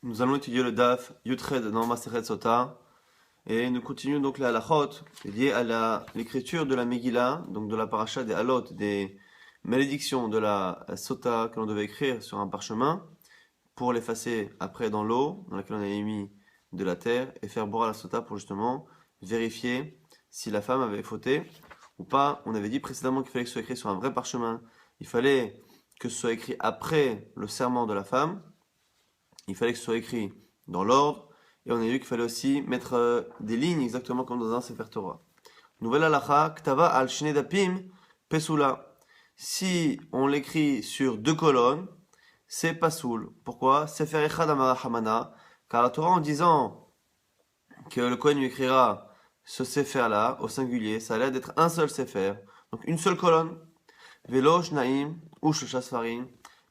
Nous allons étudier le Daf Yutred dans Masechet Sota et nous continuons donc la halachot liée à l'écriture de la Megillah, donc de la paracha des halot, des malédictions de la Sota que l'on devait écrire sur un parchemin pour l'effacer après dans l'eau dans laquelle on avait mis de la terre et faire boire à la Sota pour justement vérifier si la femme avait fauté ou pas. On avait dit précédemment qu'il fallait que ce soit écrit sur un vrai parchemin. Il fallait que ce soit écrit après le serment de la femme. Il fallait que ce soit écrit dans l'ordre, et on a vu qu'il fallait aussi mettre des lignes exactement comme dans un Sefer Torah. Nouvelle halacha, ktava al shnei dapim pesula. Si on l'écrit sur deux colonnes, c'est pasoul. Pourquoi? Sefer echad amara hamana, car la Torah en disant que le Kohen lui écrira ce Sefer là au singulier, ça a l'air d'être un seul Sefer, donc une seule colonne. Velo shnaim ou shosha sfarim,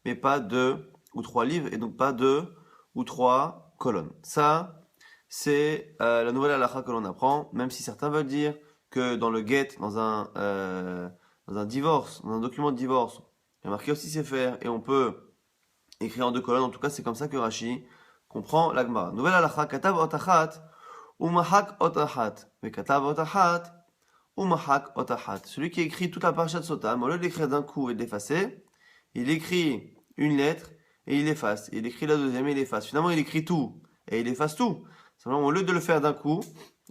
mais pas deux ou trois livres, et donc pas deux ou trois colonnes. Ça, c'est la nouvelle halakha que l'on apprend, même si certains veulent dire que dans le get, dans un divorce, dans un document de divorce, il y a marqué aussi Sefer, et on peut écrire en deux colonnes. En tout cas, c'est comme ça que Rashi comprend l'Agmara. Nouvelle halakha, katav otachat, ou mahak otachat, mais katav otachat, ou mahak otachat. Celui qui écrit toute la parasha de Sota, au lieu de l'écrire d'un coup et de l'effacer, il écrit une lettre et il efface. Il écrit la deuxième et il efface. Finalement, il écrit tout et il efface tout. Simplement, au lieu de le faire d'un coup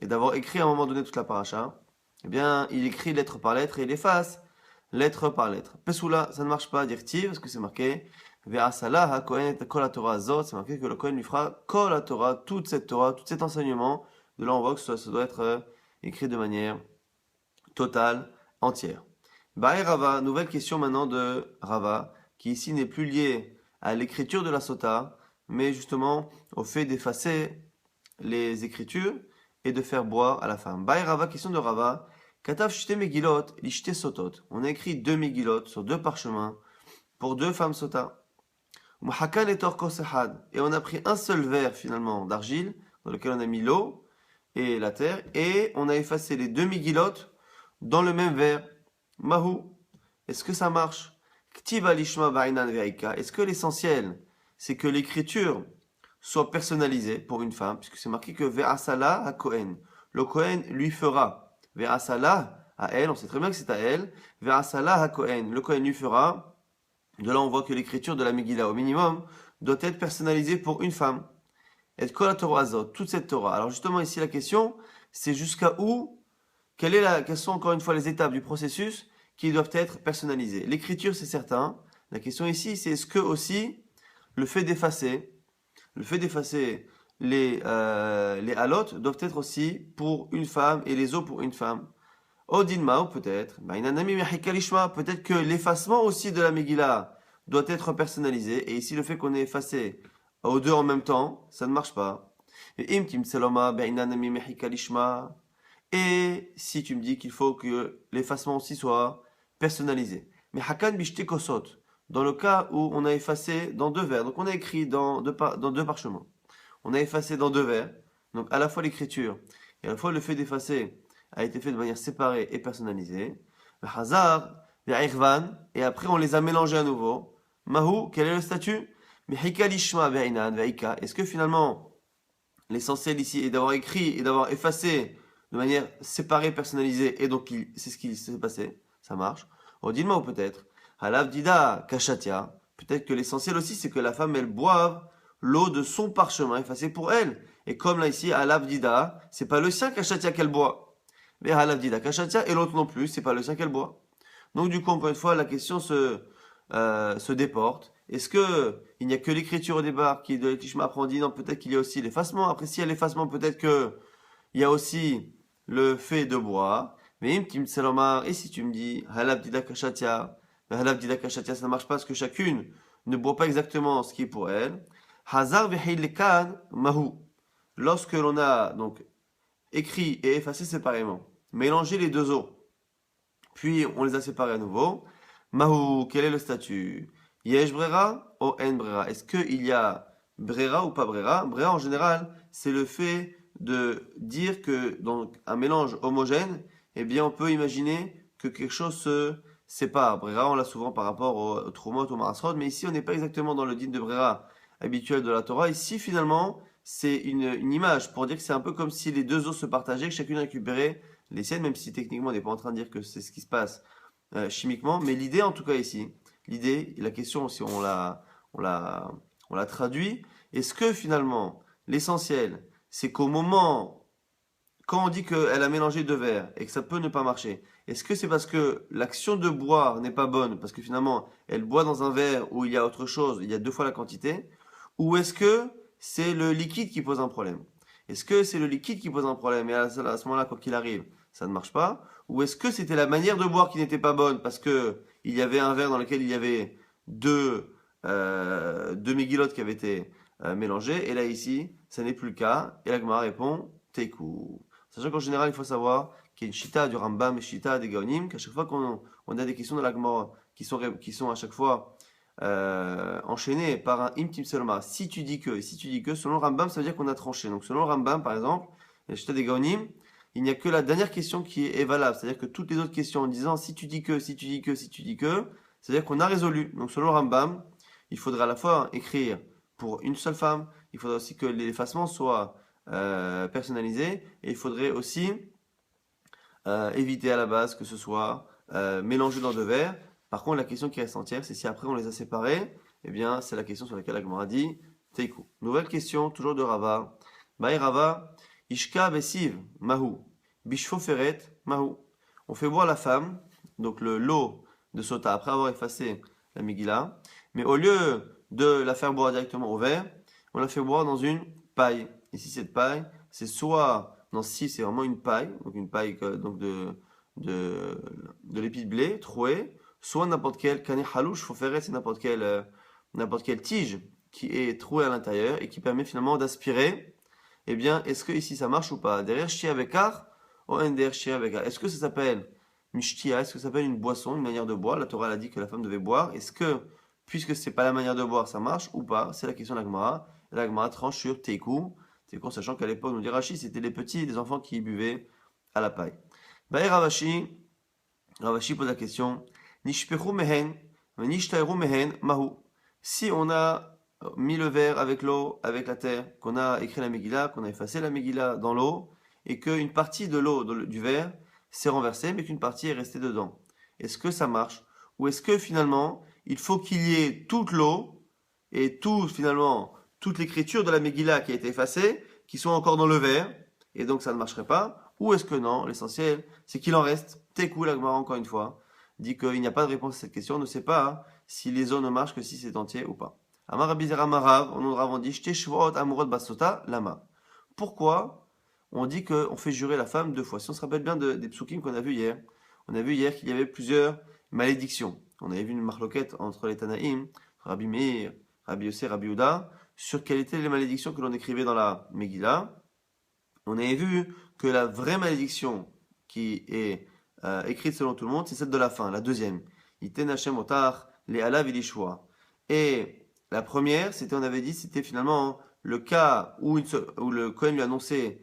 et d'avoir écrit à un moment donné toute la paracha, eh bien, il écrit lettre par lettre et il efface lettre par lettre. Pesula, ça ne marche pas, dire-t-il, parce que c'est marqué Ve'asala ha-Kohen et kol ha-Torah azot, c'est marqué que le Kohen lui fera kol ha-Torah, toute cette Torah, tout cet enseignement. De là, on voit que ça doit être écrit de manière totale, entière. Bae Rava, nouvelle question maintenant de Rava, qui ici n'est plus liée à l'écriture de la Sota, mais justement au fait d'effacer les écritures et de faire boire à la femme. Bae Rava, question de Rava, Katav shte megilot, lishte sotot. On a écrit deux megilot sur deux parchemins pour deux femmes Sota. Umhakan et tor kosehad. Et on a pris un seul verre finalement d'argile, dans lequel on a mis l'eau et la terre, et on a effacé les deux megilot dans le même verre. Mahou, est-ce que ça marche? Ktiva lishma ba'inan ve'aika. Est-ce que l'essentiel, c'est que l'écriture soit personnalisée pour une femme, puisque c'est marqué que ve'asala à Kohen. Le Kohen lui fera. Ve'asala à elle, on sait très bien que c'est à elle. Ve'asala à Kohen. Le Kohen lui fera. De là, on voit que l'écriture de la Megillah, au minimum, doit être personnalisée pour une femme. Et kol ha-Torah azot, toute cette Torah. Alors justement, ici, la question, c'est jusqu'à où quelles sont encore une fois les étapes du processus qui doivent être personnalisées? L'écriture, c'est certain. La question ici, c'est est-ce que aussi le fait d'effacer les halot doivent être aussi pour une femme et les os pour une femme? Odinma, ou peut-être, peut-être que l'effacement aussi de la Megillah doit être personnalisé. Et ici, le fait qu'on ait effacé aux deux en même temps, ça ne marche pas. Et si tu me dis qu'il faut que l'effacement aussi soit personnalisé. Mais Hakan bishte kosot, dans le cas où on a effacé dans deux vers, donc on a écrit dans deux parchemins, on a effacé dans deux vers, donc à la fois l'écriture et à la fois le fait d'effacer a été fait de manière séparée et personnalisée. Le Hazar, et après on les a mélangés à nouveau. Mahou, quel est le statut? Mais Hikalishma ve'inan ve'ika. Est-ce que finalement l'essentiel ici est d'avoir écrit et d'avoir effacé de manière séparée, personnalisée, et donc c'est ce qui s'est passé, ça marche. Dis-moi, ou peut-être, Halavdida Kashatia, peut-être que l'essentiel aussi c'est que la femme elle boive l'eau de son parchemin effacé pour elle. Et comme là ici, Halavdida, c'est pas le sien Kashatia qu'elle boit. Mais Halavdida Kashatia et l'autre non plus, c'est pas le sien qu'elle boit. Donc du coup, encore une fois, la question se déporte. Est-ce que il n'y a que l'écriture au départ qui de l'Etishma apprend dit non, peut-être qu'il y a aussi l'effacement. Après, s'il y a l'effacement, peut-être que il y a aussi le fait de boire. Mais et si tu me dis halabdida kashatia, halabdida kashatia, ça ne marche pas parce que chacune ne boit pas exactement ce qui est pour elle. Hazar veheilekan mahu. Lorsque l'on a donc écrit et effacé séparément, mélangé les deux eaux, puis on les a séparés à nouveau. Mahu, quel est le statut? Yesh brera ou en brera? Est-ce qu'il y a brera ou pas brera? Brera en général, c'est le fait de dire que dans un mélange homogène, eh bien on peut imaginer que quelque chose se sépare. Brera, on l'a souvent par rapport au trumot, au marasrod, mais ici on n'est pas exactement dans le din de brera habituelle de la Torah. Ici, finalement, c'est une image pour dire que c'est un peu comme si les deux eaux se partageaient, que chacune récupérait les siennes, même si techniquement on n'est pas en train de dire que c'est ce qui se passe chimiquement. Mais l'idée, en tout cas ici, l'idée, la question, si on la, on la traduit, est-ce que finalement, l'essentiel, c'est qu'au moment, quand on dit qu'elle a mélangé deux verres et que ça peut ne pas marcher, est-ce que c'est parce que l'action de boire n'est pas bonne, parce que finalement, elle boit dans un verre où il y a autre chose, il y a deux fois la quantité, ou est-ce que c'est le liquide qui pose un problème? Est-ce que c'est le liquide qui pose un problème et à ce moment-là, quoi qu'il arrive, ça ne marche pas? Ou est-ce que c'était la manière de boire qui n'était pas bonne parce que il y avait un verre dans lequel il y avait deux mégilotes qui avaient été mélangées et là ici, ça n'est plus le cas et la Gemara répond Teikou. Sachant qu'en général, il faut savoir qu'il y a une chita du Rambam et chita des Gaonim, qu'à chaque fois qu'on a des questions de la Gemara qui sont à chaque fois enchaînées par un imtim seloma, si tu dis que, selon le Rambam, ça veut dire qu'on a tranché. Donc selon le Rambam, par exemple, la chita des Gaonim, il n'y a que la dernière question qui est valable. C'est-à-dire que toutes les autres questions en disant si tu dis que, si tu dis que, si tu dis que, c'est-à-dire qu'on a résolu. Donc selon le Rambam, il faudra à la fois écrire pour une seule femme, il faudra aussi que l'effacement soit personnalisé et il faudrait aussi éviter à la base que ce soit mélangé dans deux verres. Par contre, la question qui reste entière, c'est si après on les a séparés, eh bien, c'est la question sur laquelle la Gemara dit Teiku. Nouvelle question, toujours de Rava. Baï Rava, Ishka besiv mahu, bishfo feret mahu. On fait boire la femme, donc le lot de sota, après avoir effacé la Megillah, mais au lieu de la faire boire directement au verre, on la fait boire dans une paille. Ici, cette paille, c'est soit, non, si c'est vraiment une paille, donc une paille donc de l'épi de blé trouée, soit n'importe quel canet halouche, faut faire c'est n'importe quelle tige qui est trouée à l'intérieur et qui permet finalement d'aspirer. Eh bien, est-ce que ici ça marche ou pas? Derrière shia bekar, ou derrière shia bekar. Est-ce que ça s'appelle une shtia? Est-ce que ça s'appelle une boisson, une manière de boire? La Torah a dit que la femme devait boire. Est-ce que, puisque c'est pas la manière de boire, ça marche ou pas? C'est la question de la Gemara. La Gemara tranche sur Teiku. Teiku, sachant qu'à l'époque, nous dit Rashi, c'était les petits, les enfants qui buvaient à la paille. Baï Ravashi pose la question Nishpechu mehen, nishtairu mehen mahu. Si on a mis le verre avec l'eau, avec la terre, qu'on a écrit la Megillah, qu'on a effacé la Megillah dans l'eau, et qu'une partie de l'eau du verre s'est renversée, mais qu'une partie est restée dedans. Est-ce que ça marche? Ou est-ce que finalement, il faut qu'il y ait toute l'eau et finalement, toute l'écriture de la Megillah qui a été effacée, qui sont encore dans le verre, et donc ça ne marcherait pas? Ou est-ce que non? L'essentiel, c'est qu'il en reste. Tekou, la Gemara, encore une fois, dit qu'il n'y a pas de réponse à cette question, on ne sait pas si les eaux ne marchent que si c'est entier ou pas. Amar Rabbi Zera Marav, on a dit Shte Shvuot Amurot Basota Lama. Pourquoi on dit qu'on fait jurer la femme deux fois? Si on se rappelle bien des psukim qu'on a vu hier, on a vu hier qu'il y avait plusieurs malédictions. On avait vu une marloquette entre les Tanaïm, Rabbi Meir, Rabbi Yossé, Rabbi Uda, sur quelles étaient les malédictions que l'on écrivait dans la Megillah. On avait vu que la vraie malédiction qui est écrite selon tout le monde, c'est celle de la fin, la deuxième. Iten Hashem Otar, les Alav Ilishua. Et la première, on avait dit, c'était finalement le cas où le Kohen lui annonçait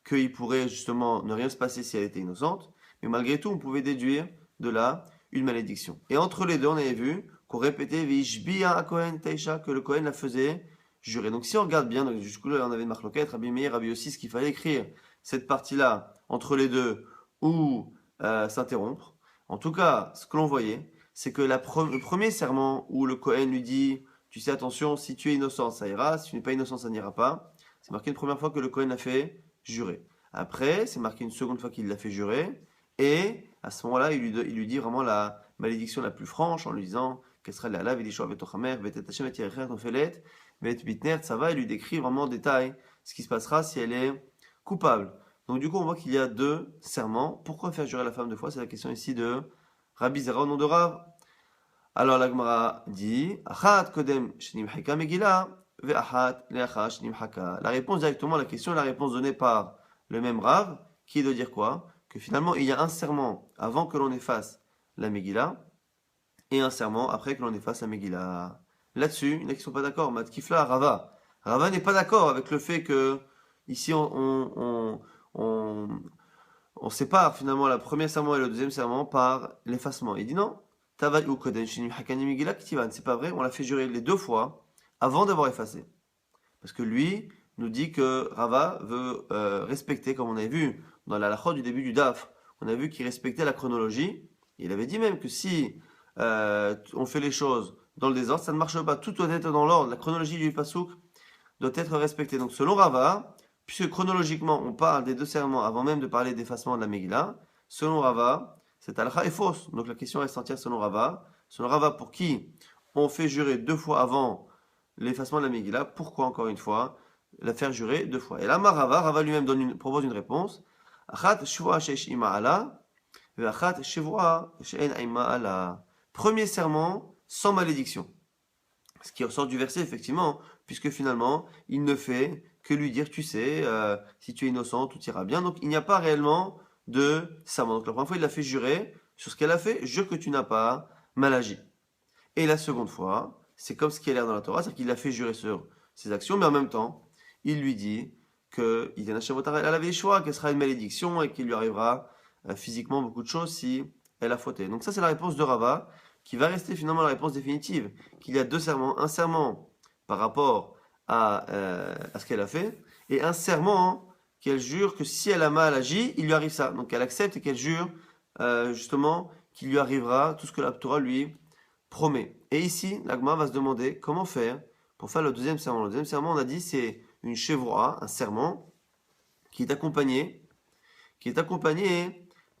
qu'il pourrait justement ne rien se passer si elle était innocente, mais malgré tout, on pouvait déduire de là une malédiction. Et entre les deux, on avait vu qu'on répétait Vishbiya Kohen Taisha, que le Kohen la faisait jurer. Donc si on regarde bien, donc jusqu'où là on avait une marloquette, Rabbi Meir, Rabbi Yossi, ce qu'il fallait écrire cette partie-là entre les deux ou s'interrompre. En tout cas, ce que l'on voyait, c'est que le premier serment où le Kohen lui dit tu sais, attention, si tu es innocent, ça ira. Si tu n'es pas innocent, ça n'ira pas. C'est marqué une première fois que le Kohen l'a fait jurer. Après, c'est marqué une seconde fois qu'il l'a fait jurer. Et à ce moment-là, il lui dit vraiment la malédiction la plus franche en lui disant qu'elle sera la lave, ça va. Il lui décrit vraiment en détail ce qui se passera si elle est coupable. Donc, du coup, on voit qu'il y a deux serments. Pourquoi faire jurer la femme deux fois? C'est la question ici de Rabbi Zera au nom de Rav. Alors la Gemara dit Achat kodem shenimchaka megillah ve'achat le'achat shenimchaka. La réponse directement à la question est la réponse donnée par le même Rav qui est de dire quoi? Que finalement il y a un serment avant que l'on efface la Megillah et un serment après que l'on efface la Megillah. Là-dessus, il y en a qui ne sont pas d'accord. Matkifla Rava. Rava n'est pas d'accord avec le fait que ici on sépare finalement le premier serment et le deuxième serment par l'effacement. Il dit non. C'est pas vrai, on l'a fait jurer les deux fois avant d'avoir effacé. Parce que lui nous dit que Rava veut respecter, comme on avait vu dans la halakha du début du Daf, on a vu qu'il respectait la chronologie. Il avait dit même que si on fait les choses dans le désordre, ça ne marche pas. Tout doit être dans l'ordre. La chronologie du Passouk doit être respectée. Donc selon Rava, puisque chronologiquement on parle des deux serments avant même de parler d'effacement de la Megillah, selon Rava, cette halakha est fausse. Donc la question reste entière selon Rava. Selon Rava, pour qui on fait jurer 2 fois avant l'effacement de la Megillah, pourquoi encore une fois la faire jurer 2 fois? Et là, Rava lui-même propose une réponse. Achat shvua sheish ima ala, ve achat shvua she'en ima ala. Premier serment sans malédiction. Ce qui ressort du verset, effectivement, puisque finalement, il ne fait que lui dire, tu sais, si tu es innocent, tout ira bien. Donc, il n'y a pas réellement de serment. Donc, la première fois, il l'a fait jurer sur ce qu'elle a fait, jure que tu n'as pas mal agi. Et la seconde fois, c'est comme ce qui a l'air dans la Torah, c'est-à-dire qu'il l'a fait jurer sur ses actions, mais en même temps, il lui dit qu'il y a la choix, qu'elle sera une malédiction et qu'il lui arrivera physiquement beaucoup de choses si elle a fauté. Donc ça, c'est la réponse de Rava, qui va rester finalement la réponse définitive, qu'il y a 2 serments, un serment par rapport à ce qu'elle a fait, et un serment qu'elle jure que si elle a mal agi, il lui arrive ça. Donc elle accepte et qu'elle jure justement qu'il lui arrivera tout ce que la Torah lui promet. Et ici, l'Agma va se demander comment faire pour faire le deuxième serment. Le deuxième serment, on a dit, c'est une chevroa, un serment, qui est accompagné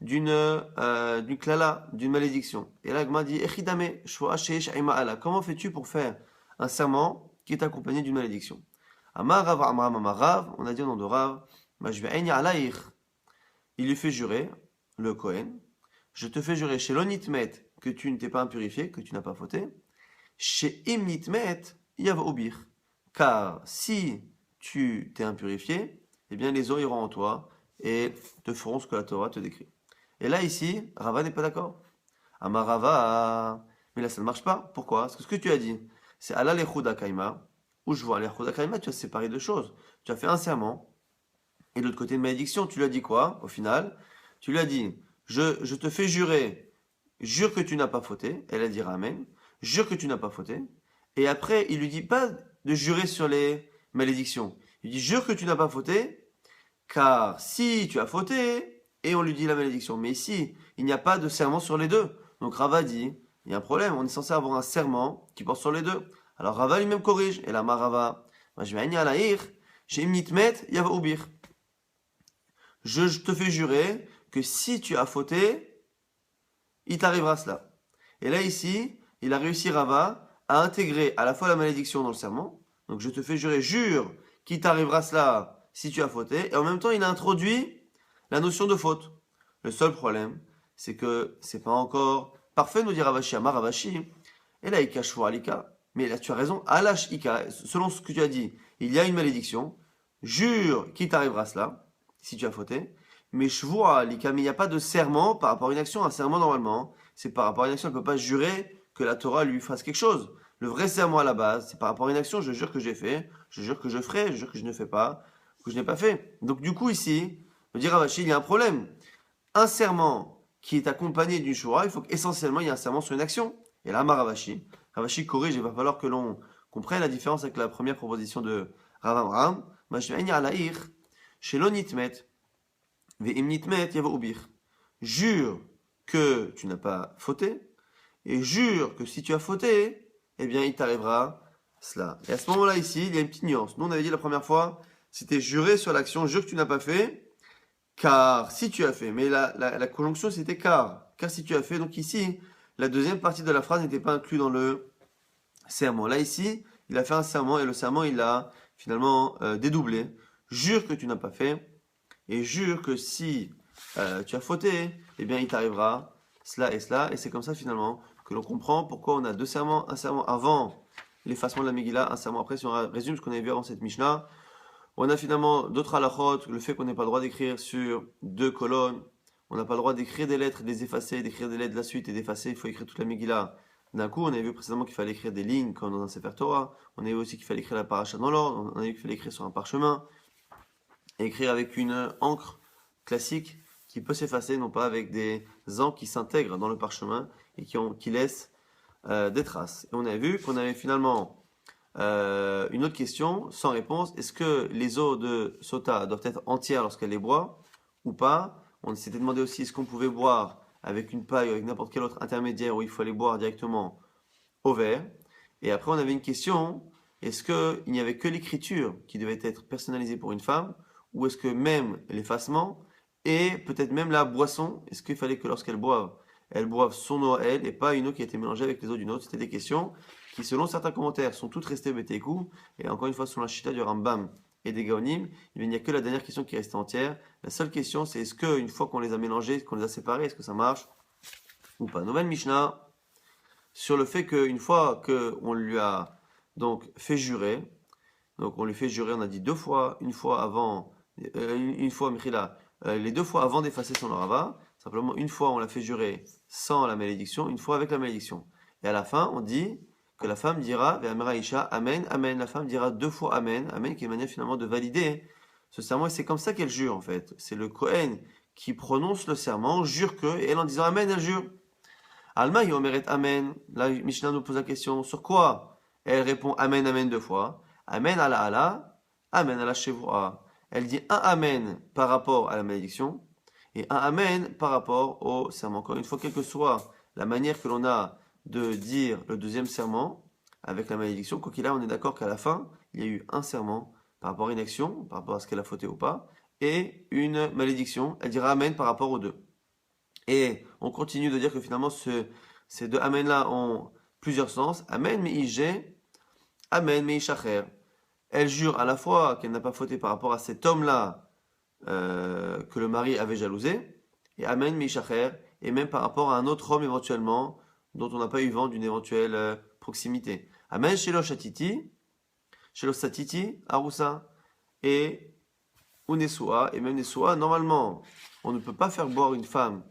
d'une klala, d'une malédiction. Et l'Agma dit, Echidame, shvoa sheish aima ala. Comment fais-tu pour faire un serment qui est accompagné d'une malédiction? Amar Rav Amram Amar Rav, on a dit au nom de Rav, il lui fait jurer, le Kohen, je te fais jurer chez l'onitmet que tu ne t'es pas impurifié, que tu n'as pas fauté. Chez imnitmet, yav obir. Car si tu t'es impurifié, eh bien les eaux iront en toi et te feront ce que la Torah te décrit. Et là, ici, Rava n'est pas d'accord. Amar Rava, mais là ça ne marche pas. Pourquoi? Parce que ce que tu as dit, c'est Allah l'echouda kaima, où je vois l'echouda kaima, tu as séparé deux choses. Tu as fait un serment, et de l'autre côté une malédiction. Tu lui as dit quoi, au final? Tu lui as dit, je te fais jurer, jure que tu n'as pas fauté. Elle a dit Amen. Jure que tu n'as pas fauté. Et après, il lui dit pas de jurer sur les malédictions. Il dit, jure que tu n'as pas fauté, car si tu as fauté, et on lui dit la malédiction. Mais ici, il n'y a pas de serment sur les deux. Donc Rava dit, il y a un problème, on est censé avoir un serment qui porte sur les deux. Alors Rava lui-même corrige. Et là, Rava, je vais à l'ahir, j'ai une mitmet, yav ubir. Je te fais jurer que si tu as fauté, il t'arrivera cela. Et là, ici, il a réussi, Rava, à intégrer à la fois la malédiction dans le serment. Donc, je te fais jurer, jure qu'il t'arrivera cela si tu as fauté. Et en même temps, il a introduit la notion de faute. Le seul problème, c'est que c'est pas encore parfait, nous dit Ravashi, Amar Ravashi. Et là, Ika Alika. Mais là, tu as raison, Alash Ika, selon ce que tu as dit, il y a une malédiction. Jure qu'il t'arrivera cela si tu as fauté. Mais Shvua Alika, mais il n'y a pas de serment par rapport à une action. Un serment, normalement, c'est par rapport à une action. Elle ne peut pas jurer que la Torah lui fasse quelque chose. Le vrai serment à la base, c'est par rapport à une action. Je jure que j'ai fait, je jure que je ferai, je jure que je ne fais pas, que je n'ai pas fait. Donc, du coup, ici, me dire Ravashi, il y a un problème. Un serment qui est accompagné d'une shura, il faut qu'essentiellement il y ait un serment sur une action. Et là, Ravashi corrige, il va falloir que l'on comprenne la différence avec la première proposition de Rav Amram. Chez l'onitmet, ve'imnitmet yavo ubir. Jure que tu n'as pas fauté, et jure que si tu as fauté, eh bien il t'arrivera cela. Et à ce moment-là, ici, il y a une petite nuance. Nous, on avait dit la première fois, c'était jurer sur l'action, jure que tu n'as pas fait, car si tu as fait. Mais la conjonction, c'était car si tu as fait. Donc ici, la deuxième partie de la phrase n'était pas inclue dans le serment. Là, ici, il a fait un serment, et le serment, il a finalement dédoublé. Jure que tu n'as pas fait, et jure que si tu as fauté, eh bien il t'arrivera cela, et c'est comme ça finalement que l'on comprend pourquoi on a deux serments, un serment avant l'effacement de la Megillah, un serment après. Si on résume ce qu'on avait vu avant cette Mishnah, on a finalement d'autres halachot, le fait qu'on n'ait pas le droit d'écrire sur deux colonnes, on n'a pas le droit d'écrire des lettres, de les effacer, d'écrire des lettres de la suite et d'effacer, il faut écrire toute la Megillah d'un coup. On avait vu précédemment qu'il fallait écrire des lignes comme dans un Sefer Torah, on a vu aussi qu'il fallait écrire la paracha dans l'ordre, on a vu qu'il fallait écrire sur un parchemin, écrire avec une encre classique qui peut s'effacer, non pas avec des encres qui s'intègrent dans le parchemin et qui laissent des traces. Et on a vu qu'on avait finalement Une autre question, sans réponse, est-ce que les eaux de sota doivent être entières lorsqu'elle les boit ou pas? On s'était demandé aussi est-ce qu'on pouvait boire avec une paille ou avec n'importe quel autre intermédiaire où il faut aller boire directement au verre. Et après, on avait une question, est-ce qu'il n'y avait que l'écriture qui devait être personnalisée pour une femme ou est-ce que même l'effacement et peut-être même la boisson, est-ce qu'il fallait que lorsqu'elle boive, elle boive son eau à elle et pas une eau qui a été mélangée avec les eaux d'une autre? C'était des questions qui, selon certains commentaires, sont toutes restées bétékou. Et encore une fois, selon la chita du Rambam et des Gaonim, il n'y a que la dernière question qui est restée entière. La seule question, c'est est-ce qu'une fois qu'on les a mélangées, qu'on les a séparées, est-ce que ça marche ou pas? Nouvelle Mishnah sur le fait qu'une fois qu'on lui a donc fait jurer, donc on lui fait jurer, on a dit deux fois, une fois avant, une fois, Michila, les deux fois avant d'effacer son orava, simplement une fois on l'a fait jurer sans la malédiction, une fois avec la malédiction. Et à la fin, on dit que la femme dira, Ve'amera Isha, Amen, Amen. La femme dira deux fois Amen, Amen, qui est une manière finalement de valider ce serment. Et c'est comme ça qu'elle jure en fait. C'est le Kohen qui prononce le serment, jure que, et elle en disant Amen, elle jure. Alma Yomeret Amen. Là, Mishnah nous pose la question sur quoi? Elle répond Amen, Amen deux fois. Amen ala ala, Amen ala shevoa. Elle dit un Amen par rapport à la malédiction et un Amen par rapport au serment. Encore une fois, quelle que soit la manière que l'on a de dire le deuxième serment avec la malédiction, quoi qu'il a, on est d'accord qu'à la fin, il y a eu un serment par rapport à une action, par rapport à ce qu'elle a fauté ou pas, et une malédiction. Elle dira Amen par rapport aux deux. Et on continue de dire que finalement ces deux Amen-là ont plusieurs sens. Amen me'ijé, Amen me'ishacher. Elle jure à la fois qu'elle n'a pas fauté par rapport à cet homme-là que le mari avait jalousé, et Amen me'ishacher, et même par rapport à un autre homme éventuellement dont on n'a pas eu vent d'une éventuelle proximité. Amen shelo shatiti, shelo satiti, arusa, et ou nesua, et même nesua. Normalement, on ne peut pas faire boire une femme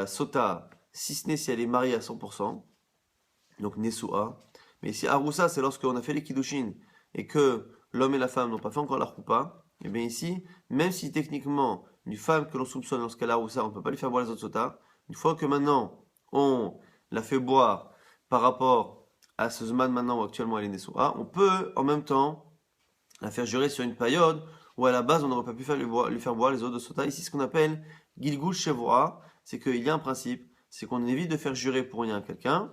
sota, si ce n'est si elle est mariée à 100%, donc Nesua. Mais ici, Arusa, c'est lorsqu'on a fait les Kiddushin et que l'homme et la femme n'ont pas fait encore la Choupa. Et bien ici, même si techniquement, une femme que l'on soupçonne lorsqu'elle a Arusa, on ne peut pas lui faire boire les autres sota, une fois que maintenant, on la fait boire par rapport à ce Zman maintenant où actuellement elle est Nesua, on peut en même temps la faire jurer sur une période où à la base on n'aurait pas pu lui faire boire les eaux de sota. Ici, ce qu'on appelle Gilgul Shevoa, c'est qu'il y a un principe, c'est qu'on évite de faire jurer pour rien quelqu'un,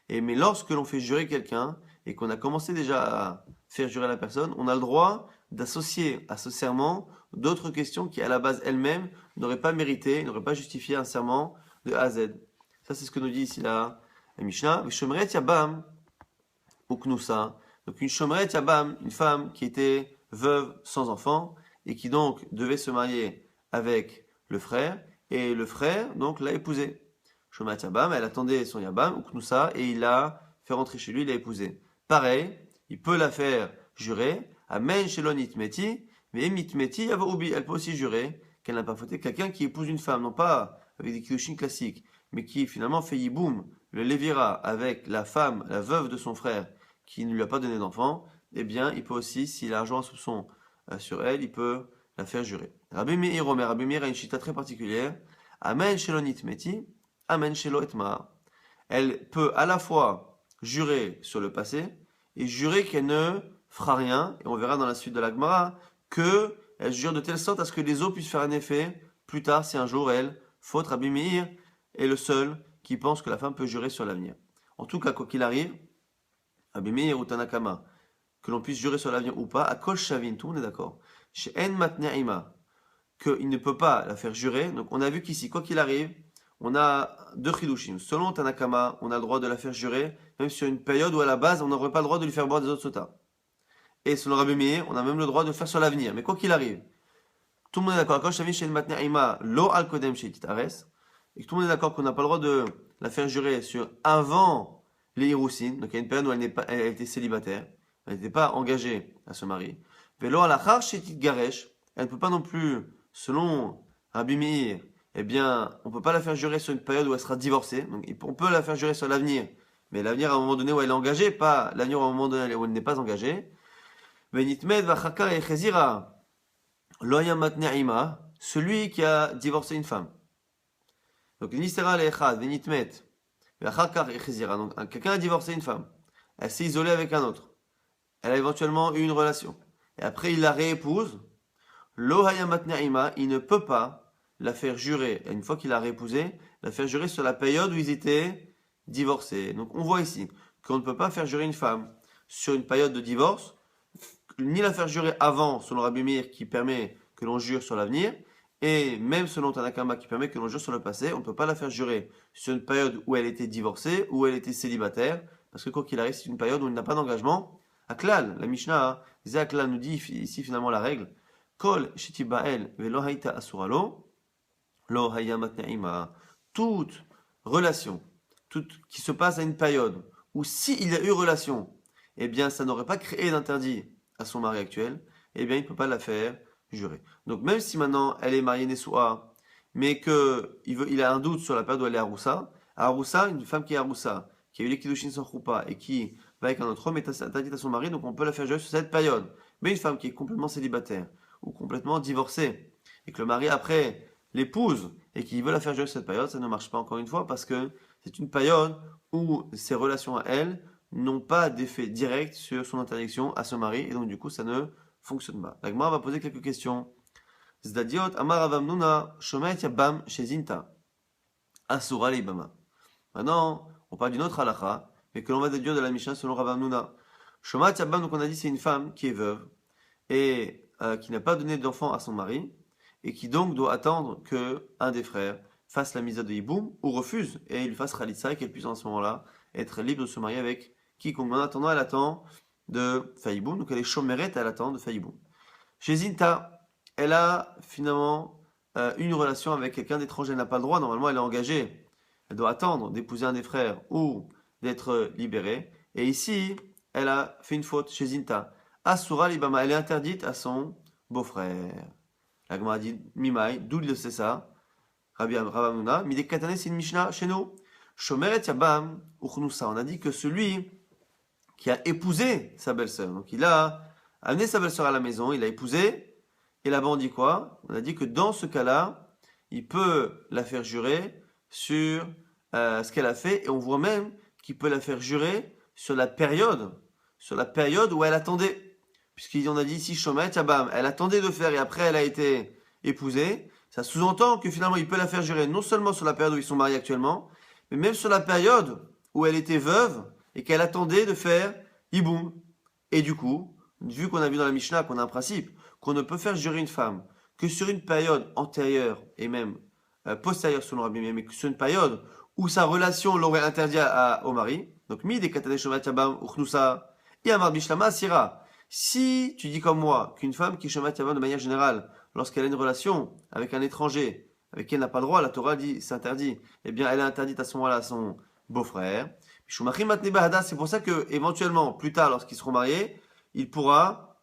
mais lorsque l'on fait jurer quelqu'un et qu'on a commencé déjà à faire jurer la personne, on a le droit d'associer à ce serment d'autres questions qui à la base elles-mêmes n'auraient pas mérité, n'auraient pas justifié un serment de A à Z. Ça c'est ce que nous dit ici la Mishnah. Shomeret Yabam Uknusa. Donc une Shomeret Yabam, une femme qui était veuve sans enfant et qui donc devait se marier avec le frère. Et le frère, donc, l'a épousée. Shomat Yabam, elle attendait son Yabam, Uknusa, et il l'a fait rentrer chez lui, il l'a épousée. Pareil, il peut la faire jurer, Amen Shelon Itmeti, mais Mitmeti Yavoubi, elle peut aussi jurer qu'elle n'a pas fauté. Quelqu'un qui épouse une femme, non pas avec des kiddushin classiques, mais qui finalement fait Yiboum, le lévira avec la femme, la veuve de son frère, qui ne lui a pas donné d'enfant, eh bien, il peut aussi, s'il a un soupçon sur elle, il peut la faire jurer. Rabbi Meir Omer, Rabbi Meir a une chita très particulière. Amen shelo nitmeti, amen shelo etma. Elle peut à la fois jurer sur le passé et jurer qu'elle ne fera rien. Et on verra dans la suite de la Gemara que elle jure de telle sorte à ce que les eaux puissent faire un effet plus tard si un jour elle faute. Rabbi Meir est le seul qui pense que la femme peut jurer sur l'avenir. En tout cas, quoi qu'il arrive, Rabbi Meir ou Tanakama, que l'on puisse jurer sur l'avenir ou pas, à Kol Shavin, tout le monde est d'accord. Chez En Matne'ima, qu'il ne peut pas la faire jurer. Donc on a vu qu'ici, quoi qu'il arrive, on a deux chidushim. Selon Tanakama, on a le droit de la faire jurer, même sur une période où à la base, on n'aurait pas le droit de lui faire boire des autres sotas. Et selon Rabbi Meir, on a même le droit de le faire sur l'avenir. Mais quoi qu'il arrive, tout le monde est d'accord. Quand je t'avais chez Matne'ima, lo al kodem chez Titares, et que tout le monde est d'accord qu'on n'a pas le droit de la faire jurer sur avant les Hirousin, donc il y a une période où elle était célibataire, elle n'était pas engagée à se marier. Velo al achar chez Titgaresh, elle ne peut pas non plus, selon Rabbi Meir, eh bien, on ne peut pas la faire jurer sur une période où elle sera divorcée. Donc, on peut la faire jurer sur l'avenir, mais l'avenir à un moment donné où elle est engagée, pas l'avenir à un moment donné où elle n'est pas engagée. Venitmed vachakar et chezira loyam matne'ima, celui qui a divorcé une femme. Donc, l'istera le'echad venitmed vachakar et chezira. Donc, quelqu'un a divorcé une femme. Elle s'est isolée avec un autre. elle a éventuellement eu une relation. Et après, il la réépouse. Lo hayamat na'ima, il ne peut pas la faire jurer, une fois qu'il l'a réépousée, la faire jurer sur la période où ils étaient divorcés. Donc on voit ici qu'on ne peut pas faire jurer une femme sur une période de divorce, ni la faire jurer avant, selon Rabbi Meir, qui permet que l'on jure sur l'avenir, et même selon Tanakama, qui permet que l'on jure sur le passé, on ne peut pas la faire jurer sur une période où elle était divorcée, où elle était célibataire, parce que quoi qu'il arrive, c'est une période où il n'a pas d'engagement. Aklal, la Mishnah, Aklal nous dit ici finalement la règle, Kol shetibael velo haita asuralo, lo hayamat na'ima. Toute relation, toute qui se passe à une période où s'il y a eu relation, eh bien ça n'aurait pas créé d'interdit à son mari actuel, eh bien il ne peut pas la faire jurer. Donc même si maintenant elle est mariée Nessoua, mais qu'il a un doute sur la période où elle est Aroussa, une femme qui est Aroussa, qui a eu les Kiddushin sans choupa et qui va avec un autre homme est interdite à son mari, donc on peut la faire jurer sur cette période. Mais une femme qui est complètement célibataire ou complètement divorcée et que le mari après l'épouse et qui veut la faire jurer sur cette période, ça ne marche pas encore une fois parce que c'est une période où ses relations à elle n'ont pas d'effet direct sur son interdiction à son mari et donc du coup ça ne fonctionne pas. La Gemara va poser quelques questions. Zdadiot Amar Avamnuna Shomet Yabam Shezinta Asura Leibama. Maintenant, on parle d'une autre halakha, mais que l'on va déduire de la Mishnah selon Ravamnuna. Shomat Yabam, donc on a dit c'est une femme qui est veuve et qui n'a pas donné d'enfant à son mari et qui donc doit attendre que un des frères fasse la misa de Yiboum ou refuse et il lui fasse Khalitsa et qu'elle puisse en ce moment-là être libre de se marier avec quiconque. En attendant, elle attend de Faïboum, donc elle est chomeret, elle attend de Faïboum. Chez Zinta, elle a finalement une relation avec quelqu'un d'étranger, elle n'a pas le droit, normalement elle est engagée, elle doit attendre d'épouser un des frères ou d'être libérée. Et ici, elle a fait une faute chez Zinta. Asura Libama, elle est interdite à son beau-frère. La Gemara dit Mimai, d'où il sait ça? Rabbi Ravamnuna, Midek Katane, c'est une Mishnah chez nous. Shomeret Yabam, Uchnusa. On a dit que celui qui a épousé sa belle-sœur, donc il a amené sa belle-sœur à la maison, il l'a épousée, et là-bas on dit quoi? On a dit que dans ce cas-là, il peut la faire jurer sur ce qu'elle a fait, et on voit même qu'il peut la faire jurer sur la période où elle attendait. Puisqu'on a dit ici, Shomet Yabam, elle attendait de faire et après elle a été épousée. Ça sous-entend que finalement il peut la faire jurer non seulement sur la période où ils sont mariés actuellement, mais même sur la période où elle était veuve et qu'elle attendait de faire Yiboum. Et du coup, vu qu'on a vu dans la Mishnah qu'on a un principe, qu'on ne peut faire jurer une femme que sur une période antérieure et même postérieure selon Rabbi Meir, mais que sur une période où sa relation l'aurait interdit au mari, donc mi des katane shomat yabam uchnusa et amar bishlama asira. Si tu dis comme moi qu'une femme qui shomat yabam de manière générale, lorsqu'elle a une relation avec un étranger, avec qui elle n'a pas le droit, la Torah dit c'est interdit, eh bien elle est interdite à ce moment-là à son beau-frère. C'est pour ça que éventuellement, plus tard, lorsqu'ils seront mariés, il pourra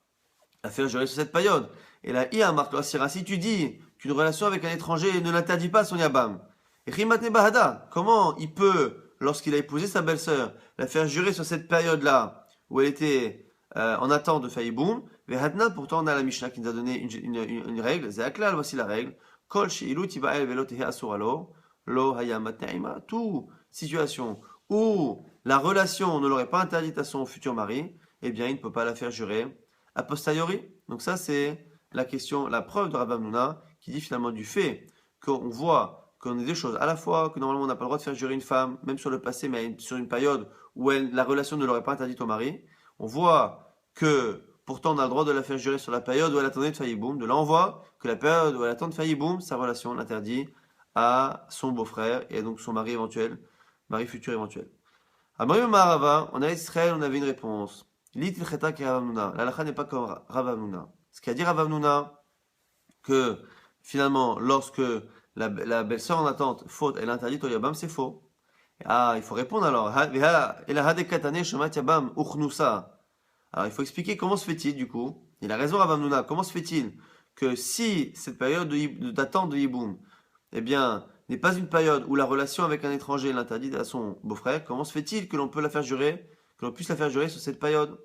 la faire jurer sur cette période. Et là, il y a un marque si tu dis qu'une relation avec un étranger ne l'interdit pas son yabam, comment il peut, lorsqu'il a épousé sa belle-sœur, la faire jurer sur cette période-là où elle était en attente de Faïboum? Pourtant, on a la Mishnah qui nous a donné une règle. Zéaklal, voici la règle. Kol she'ilu tiba'el velo tehe asuralo, lo hayamat na'ima. Toute situation où la relation ne l'aurait pas interdite à son futur mari, eh bien, il ne peut pas la faire jurer a posteriori. Donc ça, c'est la question, la preuve de Rabbi Hamnouna qui dit finalement du fait qu'on voit qu'on a des choses, à la fois que normalement on n'a pas le droit de faire jurer une femme, même sur le passé, mais sur une période où la relation ne l'aurait pas interdite au mari, on voit que pourtant on a le droit de la faire jurer sur la période où elle attendait de Faïboum. De là on voit que la période où elle attend de Faïboum, sa relation l'interdit à son beau-frère et donc son mari éventuel, mari futur éventuel. À Mario Maharava, on a Israël, on avait une réponse. Lit il cheta ki Rav Hamnouna. La halakha n'est pas comme Rav Hamnouna. Ce qu'a dit Rav Hamnouna, que finalement, lorsque la belle-sœur en attente faute, elle est interdite au Yabam, c'est faux. Ah, il faut répondre alors. Alors il faut expliquer comment se fait-il du coup. Il a raison Rav Hamnouna. Comment se fait-il que si cette période d'attente de Yiboum, eh bien, n'est pas une période où la relation avec un étranger l'interdit à son beau-frère, comment se fait-il que l'on peut la faire jurer, que l'on puisse la faire jurer sur cette période?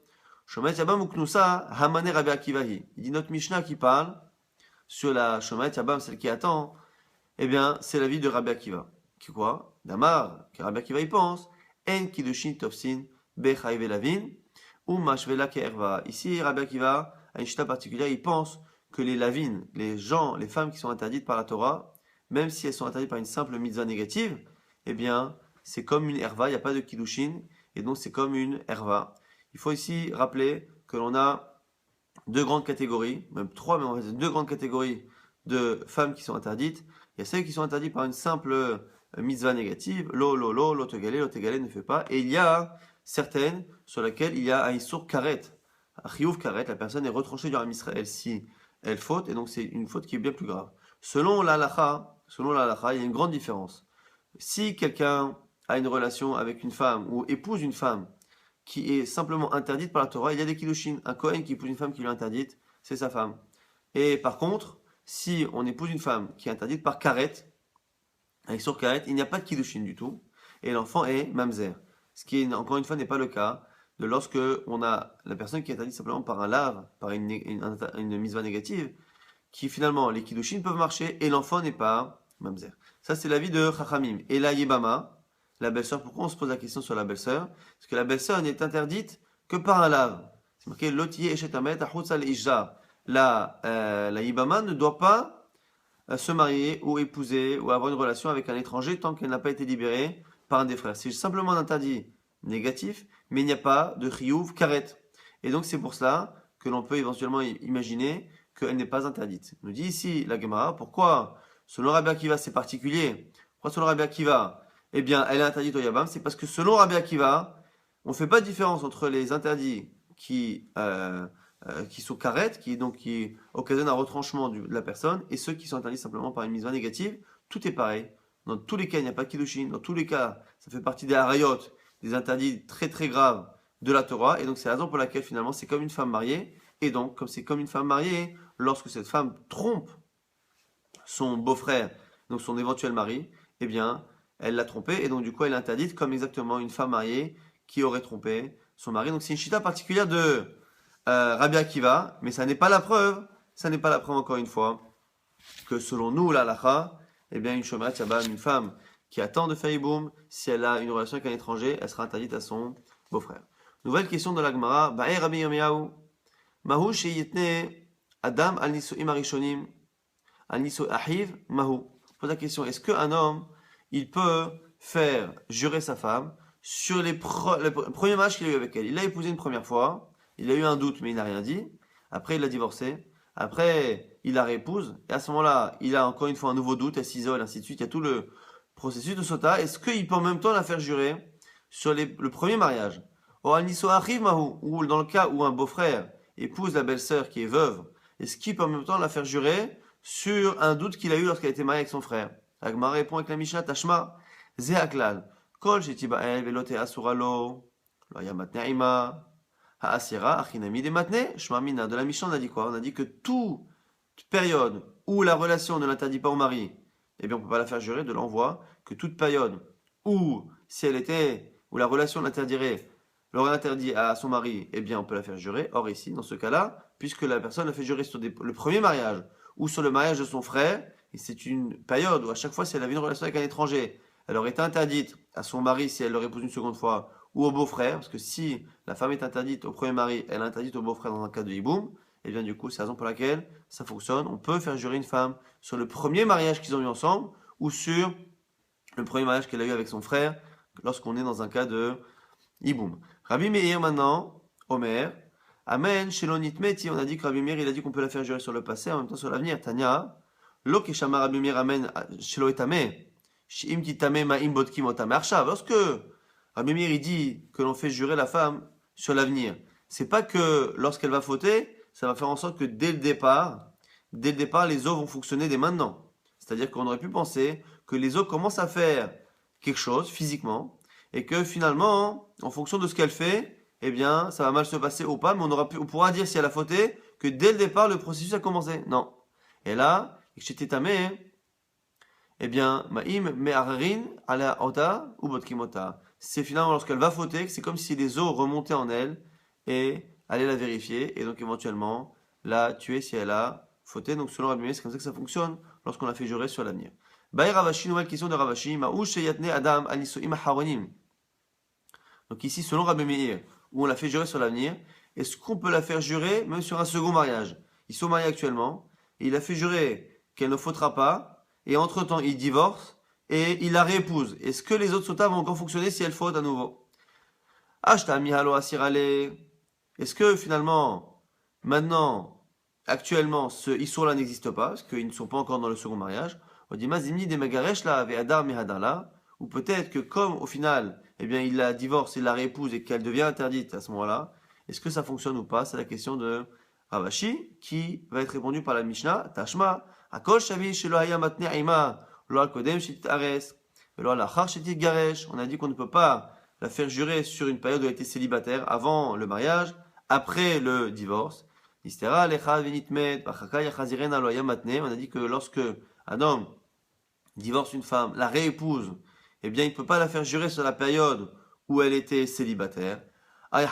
Shomet Yabam Uknusa Hamane Rabbi Akivahi. Il dit notre Mishnah qui parle sur la Shomet Yabam, celle qui attend, eh bien, c'est l'avis de Rabbi Akiva. Qui quoi? Damar, que Rabbi Akiva y pense. En Kiddushin Tofsin Bechai Velavin. Mashvela Ke'erva. Ici, Rabbi Akiva a une chita particulière. Il pense que les lavines, les gens, les femmes qui sont interdites par la Torah, même si elles sont interdites par une simple mitzvah négative, eh bien, c'est comme une erva, il n'y a pas de kiddushin, et donc c'est comme une erva. Il faut ici rappeler que l'on a deux grandes catégories, même trois, mais on va dire deux grandes catégories de femmes qui sont interdites. Il y a celles qui sont interdites par une simple mitzvah négative, lo te galé, ne fait pas, et il y a certaines sur lesquelles il y a un issour karet, un chiyuv karet, la personne est retranchée du Ham Israël si elle faute, et donc c'est une faute qui est bien plus grave. Selon la halakha, il y a une grande différence. Si quelqu'un a une relation avec une femme ou épouse une femme qui est simplement interdite par la Torah, il y a des kiddushin. Un Kohen qui épouse une femme qui lui est interdite, c'est sa femme. Et par contre, si on épouse une femme qui est interdite par karet, avec sur karet, il n'y a pas de kiddushin du tout, et l'enfant est mamzer. Ce qui, encore une fois, n'est pas le cas de lorsque on a la personne qui est interdite simplement par un lave, par une mitzvah négative, qui finalement, les kiddushin peuvent marcher, et l'enfant n'est pas mamzer. Ça, c'est l'avis de Chachamim. Et la Yébama, la belle-sœur, pourquoi on se pose la question sur la belle-sœur? Parce que la belle-sœur n'est interdite que par un lave. C'est marqué Lotiye Eshetamet Achutz al Ishja. La Yébama ne doit pas se marier ou épouser ou avoir une relation avec un étranger tant qu'elle n'a pas été libérée par un des frères. C'est simplement un interdit négatif, mais il n'y a pas de chiyuv karet. Et donc c'est pour cela que l'on peut éventuellement imaginer qu'elle n'est pas interdite. Nous dit ici la Gemara, pourquoi selon Rabbi Akiva c'est particulier? Pourquoi selon Rabbi Akiva, eh bien elle est interdite au Yabam? C'est parce que selon Rabbi Akiva, on ne fait pas de différence entre les interdits qui sont karet, qui occasionnent un retranchement de la personne, et ceux qui sont interdits simplement par une mitzvah négative. Tout est pareil. Dans tous les cas, il n'y a pas de kiddushin. Dans tous les cas, ça fait partie des harayot, des interdits très très graves de la Torah. Et donc, c'est la raison pour laquelle finalement, c'est comme une femme mariée. Et donc, comme c'est comme une femme mariée, lorsque cette femme trompe son beau-frère, donc son éventuel mari, eh bien, elle l'a trompé. Et donc, du coup, elle est interdite comme exactement une femme mariée qui aurait trompé son mari. Donc, c'est une chita particulière de Rabbi Akiva, mais ça n'est pas la preuve. Ça n'est pas la preuve, encore une fois, que selon nous, la halakha, eh bien, une shomeret yabam, une femme qui attend de faire iboum, si elle a une relation avec un étranger, elle sera interdite à son beau-frère. Nouvelle question de la Gemara. Ba'e Rabbi Yirmiyahu, mahu sheyitne adam al nisuim arishonim, al nisu ahiv, mahu. Pose la question, est-ce qu'un homme, il peut faire jurer sa femme sur le premier match qu'il a eu avec elle? Il l'a épousée une première fois, il a eu un doute, mais il n'a rien dit. Après, il l'a divorcée. Après, il la réépouse, et à ce moment-là, il a encore une fois un nouveau doute, elle s'isole, ainsi de suite. Il y a tout le processus de sota. Est-ce qu'il peut en même temps la faire jurer sur le premier mariage? Ou dans le cas où un beau-frère épouse la belle-sœur qui est veuve, est-ce qu'il peut en même temps la faire jurer sur un doute qu'il a eu lorsqu'elle était mariée avec son frère? Agmara répond avec la Mishnah, Tashma, Zehaklal, Kol Shetiba'el Velote Asuralo, Loyamat Ne'ima, Ha'asira, Achinami de Matne, Shmamina. De la Mishnah, on a dit quoi? On a dit que toute période où la relation ne l'interdit pas au mari, eh bien, on ne peut pas la faire jurer. De l'envoi que toute période où, si elle était, où la relation l'aurait interdit à son mari, eh bien, on peut la faire jurer. Or, ici, dans ce cas-là, puisque la personne l'a fait jurer sur le premier mariage ou sur le mariage de son frère, et c'est une période où à chaque fois, si elle avait une relation avec un étranger, elle aurait été interdite à son mari si elle l'aurait épouse une seconde fois, ou au beau-frère, parce que si la femme est interdite au premier mari, elle est interdite au beau-frère dans un cas de hiboum, et bien du coup, c'est la raison pour laquelle ça fonctionne. On peut faire jurer une femme sur le premier mariage qu'ils ont eu ensemble, ou sur le premier mariage qu'elle a eu avec son frère, lorsqu'on est dans un cas de hiboum. Rabbi Meir maintenant, Omer, Amen, Shelonit Meti, on a dit que Rabbi Meir, il a dit qu'on peut la faire jurer sur le passé, en même temps sur l'avenir. Tanya, Lo Keshama Rabbi Meir, Amen, Shelo Etame, Shim Kitame Ma'im Bodkim Otame Arshav. Lorsque Rabbi Meir, il dit que l'on fait jurer la femme sur l'avenir, c'est pas que lorsqu'elle va fauter, ça va faire en sorte que dès le départ, les os vont fonctionner dès maintenant. C'est-à-dire qu'on aurait pu penser que les os commencent à faire quelque chose physiquement, et que finalement, en fonction de ce qu'elle fait, eh bien, ça va mal se passer ou pas, mais on pourra dire si elle a fauté que dès le départ, le processus a commencé. Non. Et là, eh bien, Ma'im Me'ararin ala ota ou botkimota. C'est finalement lorsqu'elle va fauter que c'est comme si les os remontaient en elle et allaient la vérifier et donc éventuellement la tuer si elle a fauté. Donc selon Rabbi Meir, c'est comme ça que ça fonctionne lorsqu'on la fait jurer sur l'avenir. Baï Ravashi, nouvelle question de Ravashi. Ma'ush sheyatne adam anisuim haronim. Donc ici, selon Rabbi Meir, où on la fait jurer sur l'avenir, est-ce qu'on peut la faire jurer même sur un second mariage? Ils sont mariés actuellement, et il a fait jurer qu'elle ne faudra pas, et entre-temps il divorce, et il la réépouse. Est-ce que les autres sotas vont encore fonctionner si elle faute à nouveau? Ashta mihalo asirale. Est-ce que finalement, maintenant, actuellement, ce Issour-là n'existe pas, parce qu'ils ne sont pas encore dans le second mariage? On dit Mazimni de Magaresh là, avec Adar Mihadar là, ou peut-être que comme au final, eh bien, il la divorce, il la réépouse et qu'elle devient interdite à ce moment-là, est-ce que ça fonctionne ou pas? C'est la question de Ravashi, qui va être répondue par la Mishnah, Tashma, Akol Shavi Shelo Haya Matne Aima, Lo Al Kodem Shetit Ares, Lo Al Achar Shetit Garesh. On a dit qu'on ne peut pas la faire jurer sur une période où elle était célibataire, avant le mariage, après le divorce. On a dit que lorsque un homme divorce une femme, la réépouse, eh bien il ne peut pas la faire jurer sur la période où elle était célibataire. De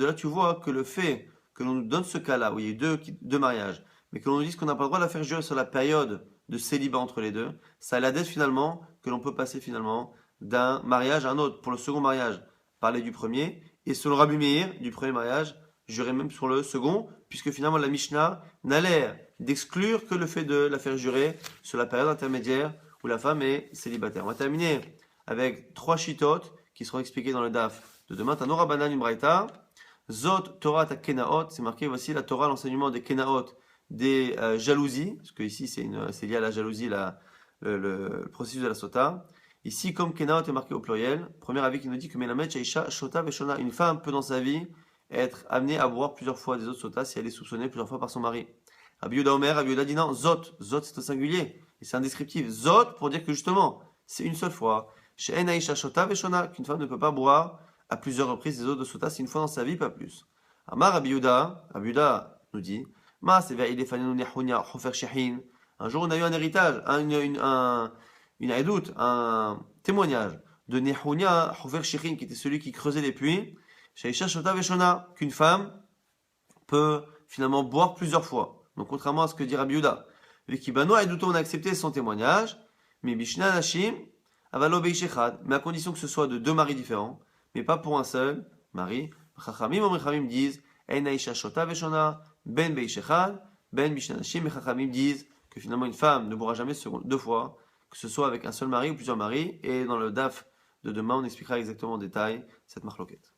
là tu vois que le fait que l'on nous donne ce cas-là, où il y a eu deux mariages, mais que l'on nous dise qu'on n'a pas le droit de la faire jurer sur la période de célibat entre les deux, ça l'aide finalement que l'on peut passer finalement d'un mariage à un autre. Pour le second mariage, parler du premier, et selon Rabbi Meir, du premier mariage, jurer même sur le second, puisque finalement la Mishnah n'a l'air d'exclure que le fait de la faire jurer sur la période intermédiaire où la femme est célibataire. On va terminer avec 3 chitotes qui seront expliquées dans le daf de demain. Tanora Banan Imbraïta, Zot Torah ta Kenaot, c'est marqué voici la Torah, l'enseignement des Kenaot, des jalousies, parce que ici c'est lié à la jalousie, le processus de la sota. Ici, comme Kenaot est marqué au pluriel, premier avis qui nous dit que Melamed Shaisha Shota Veshona, une femme peut dans sa vie être amenée à boire plusieurs fois des autres sotas si elle est soupçonnée plusieurs fois par son mari. Rabbi Yehuda Omer, Rabbi Yehuda dit non, Zot, Zot c'est au singulier, et c'est un descriptif. Zot pour dire que justement, c'est une seule fois. Chez Enaisha Shota Veshona, qu'une femme ne peut pas boire à plusieurs reprises des eaux de sotas, c'est une fois dans sa vie, pas plus. Amar Rabbi Yehuda nous dit, Ma c'est vers Ilefanu Nehunia Hofer Shehin. Un jour on a eu un héritage, une haïdoute, un témoignage de Nehunia Hofer Shehin, qui était celui qui creusait les puits, Shaisha Shota Veshona, qu'une femme peut finalement boire plusieurs fois. Donc contrairement à ce que dit Rabbi Yehuda, Vikibano haïdouto, on a accepté son témoignage, mais Bishna Nashim, Avalo Beishechad, mais à condition que ce soit de 2 maris différents, mais pas pour un seul mari. Chachamim disent, En Aisha Shota Veshona, Ben Beishechad, Ben Bishna Nashim, et Chachamim disent que finalement une femme ne boira jamais 2 fois, que ce soit avec un seul mari ou plusieurs maris, et dans le daf de demain, on expliquera exactement en détail cette marloquette.